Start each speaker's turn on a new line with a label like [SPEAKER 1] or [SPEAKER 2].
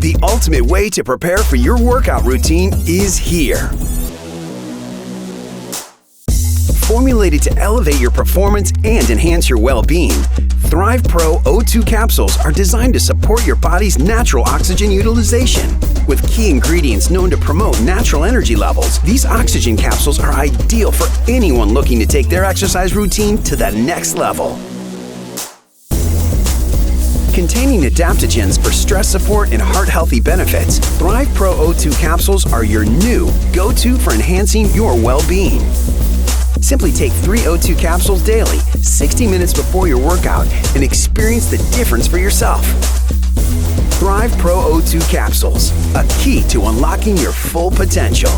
[SPEAKER 1] The ultimate way to prepare for your workout routine is here. Formulated to elevate your performance and enhance your well-being, THRIVE Pro O2 capsules are designed to support your body's natural oxygen utilization. With key ingredients known to promote natural energy levels, these oxygen capsules are ideal for anyone looking to take their exercise routine to the next level. Containing adaptogens for stress support and heart-healthy benefits, THRIVE Pro O2 capsules are your new go-to for enhancing your well-being. Simply take 3 O2 capsules daily, 60 minutes before your workout, and experience the difference for yourself. THRIVE Pro O2 capsules, a key to unlocking your full potential.